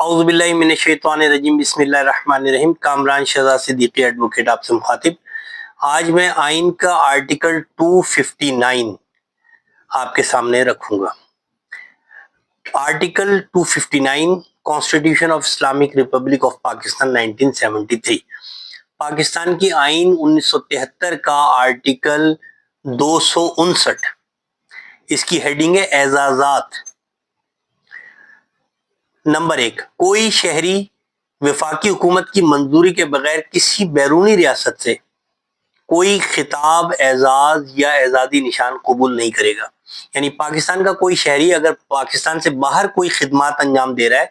اعوذ باللہ من الشیطان الرجیم بسم اللہ الرحمن الرحیم۔ کامران شہزاد صدیقی ایڈوکیٹ آپ سے مخاطب۔ آج میں آئین کا آرٹیکل 259 آپ کے سامنے رکھوں گا۔ Article 259 constitution of Islamic republic of Pakistan 1973، Pakistan کی آئین 1973 کا آرٹیکل 259۔ اس کی ہیڈنگ ہے اعزازات۔ نمبر 1، کوئی شہری وفاقی حکومت کی منظوری کے بغیر کسی بیرونی ریاست سے کوئی خطاب، اعزاز یا اعزازی نشان قبول نہیں کرے گا۔ یعنی پاکستان کا کوئی شہری اگر پاکستان سے باہر کوئی خدمات انجام دے رہا ہے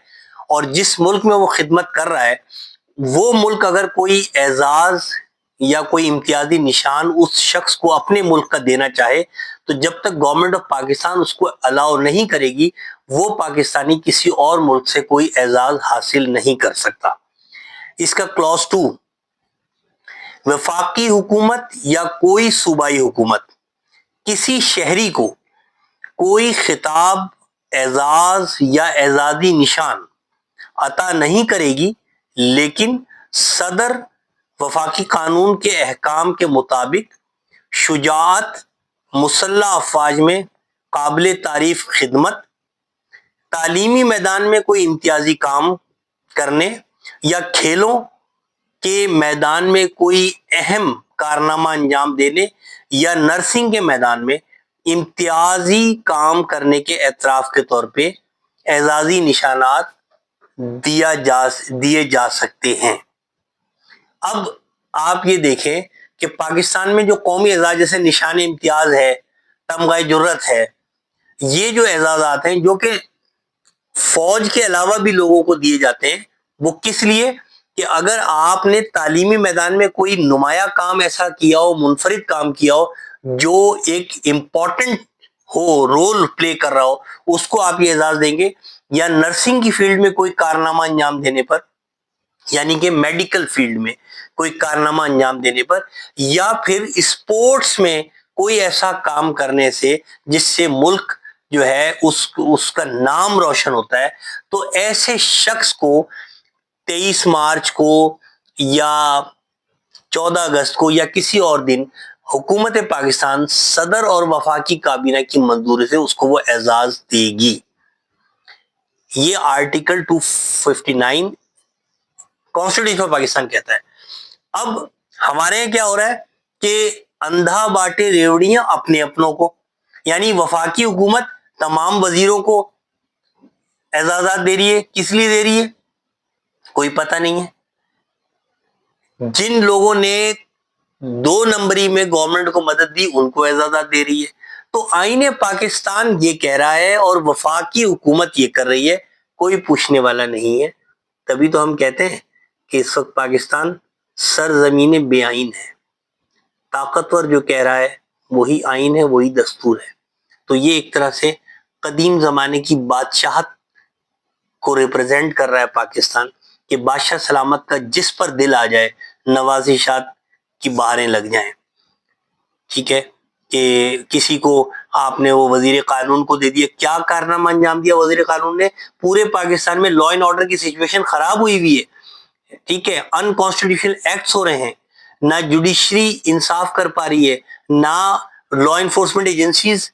اور جس ملک میں وہ خدمت کر رہا ہے، وہ ملک اگر کوئی اعزاز یا کوئی امتیازی نشان اس شخص کو اپنے ملک کا دینا چاہے تو جب تک گورنمنٹ آف پاکستان اس کو الاؤ نہیں کرے گی، وہ پاکستانی کسی اور ملک سے کوئی اعزاز حاصل نہیں کر سکتا۔ اس کا کلاس 2، وفاقی حکومت یا کوئی صوبائی حکومت کسی شہری کو کوئی خطاب، اعزاز یا اعزازی نشان عطا نہیں کرے گی، لیکن صدر وفاقی قانون کے احکام کے مطابق شجاعت، مسلح افواج میں قابل تعریف خدمت، تعلیمی میدان میں کوئی امتیازی کام کرنے یا کھیلوں کے میدان میں کوئی اہم کارنامہ انجام دینے یا نرسنگ کے میدان میں امتیازی کام کرنے کے اعتراف کے طور پہ اعزازی نشانات دیے جا سکتے ہیں۔ اب آپ یہ دیکھیں کہ پاکستان میں جو قومی اعزاز جیسے نشان امتیاز ہے، تمغہ جرت ہے، یہ جو اعزازات ہیں جو کہ فوج کے علاوہ بھی لوگوں کو دیے جاتے ہیں، وہ کس لیے کہ اگر آپ نے تعلیمی میدان میں کوئی نمایاں کام ایسا کیا ہو، منفرد کام کیا ہو جو ایک امپورٹنٹ ہو، رول پلے کر رہا ہو، اس کو آپ یہ اعزاز دیں گے، یا نرسنگ کی فیلڈ میں کوئی کارنامہ انجام دینے پر، یعنی کہ میڈیکل فیلڈ میں کوئی کارنامہ انجام دینے پر، یا پھر اسپورٹس میں کوئی ایسا کام کرنے سے جس سے ملک جو ہے اس کا نام روشن ہوتا ہے، تو ایسے شخص کو 23 مارچ کو یا 14 اگست کو یا کسی اور دن حکومت پاکستان صدر اور وفاقی کابینہ کی منظوری سے اس کو وہ اعزاز دے گی۔ یہ آرٹیکل 259 کانسٹیٹیوشن آف پاکستان کہتا ہے۔ اب ہمارے یہاں کیا ہو رہا ہے کہ اندھا باٹے ریوڑیاں اپنے اپنوں کو، یعنی وفاقی حکومت تمام وزیروں کو اعزازات دے رہی ہے۔ کس لیے دے رہی ہے؟ کوئی پتہ نہیں ہے۔ جن لوگوں نے 2 نمبری میں گورنمنٹ کو مدد دی ان کو اعزازات دے رہی ہے۔ تو آئین پاکستان یہ کہہ رہا ہے اور وفاقی حکومت یہ کر رہی ہے، کوئی پوچھنے والا نہیں ہے۔ تبھی تو ہم کہتے ہیں کہ اس وقت پاکستان سرزمین بے آئین ہے۔ طاقتور جو کہہ رہا ہے وہی آئین ہے، وہی دستور ہے۔ تو یہ ایک طرح سے قدیم زمانے کی بادشاہت کو ریپرزینٹ کر رہا ہے پاکستان، کہ بادشاہ سلامت کا جس پر دل آ جائے نوازشات کی بہاریں لگ جائیں۔ ٹھیک ہے کہ کسی کو آپ نے وہ وزیر قانون کو دے دیا، کیا کارنامہ انجام دیا وزیر قانون نے؟ پورے پاکستان میں لا اینڈ آرڈر کی سچویشن خراب ہوئی ہے، ٹھیک ہے، ان کانسٹیٹیوشنل ایکٹس ہو رہے ہیں، نہ جوڈیشری انصاف کر پا رہی ہے، نہ law enforcement agencies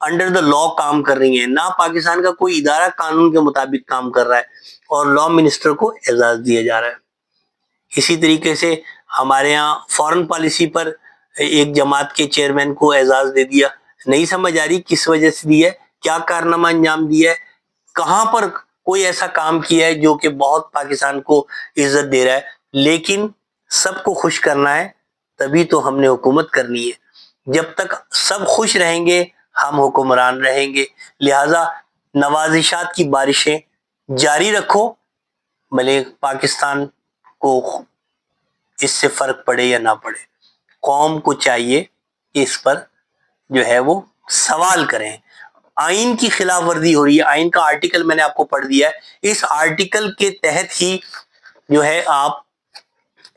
under the law کام کر رہی ہیں، نہ پاکستان کا کوئی ادارہ قانون کے مطابق کام کر رہا ہے، اور لا منسٹر کو اعزاز دیا جا رہا ہے۔ اسی طریقے سے ہمارے ہاں فارن پالیسی پر ایک جماعت کے چیئرمین کو اعزاز دے دیا۔ نہیں سمجھ آ رہی کس وجہ سے دیا ہے، کیا کارنامہ انجام دیا ہے، کہاں پر کوئی ایسا کام کیا ہے جو کہ بہت پاکستان کو عزت دے رہا ہے۔ لیکن سب کو خوش کرنا ہے تبھی تو ہم نے حکومت کرنی ہے۔ جب تک سب خوش رہیں گے ہم حکمران رہیں گے۔ لہٰذا نوازشات کی بارشیں جاری رکھو، بھلے پاکستان کو اس سے فرق پڑے یا نہ پڑے۔ قوم کو چاہیے کہ اس پر جو ہے وہ سوال کریں۔ آئین کی خلاف ورزی ہو رہی ہے، آئین کا آرٹیکل میں نے آپ کو پڑھ دیا ہے، اس آرٹیکل کے تحت ہی جو ہے آپ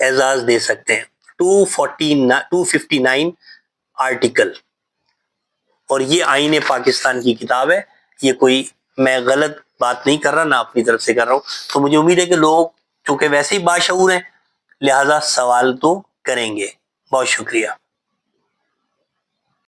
اعزاز دے سکتے ہیں۔ 259 آرٹیکل، اور یہ آئین پاکستان کی کتاب ہے، یہ کوئی میں غلط بات نہیں کر رہا، نہ اپنی طرف سے کر رہا ہوں. تو مجھے امید ہے کہ لوگ چونکہ ویسے ہی باشعور ہیں لہذا سوال تو کریں گے. بہت شکریہ.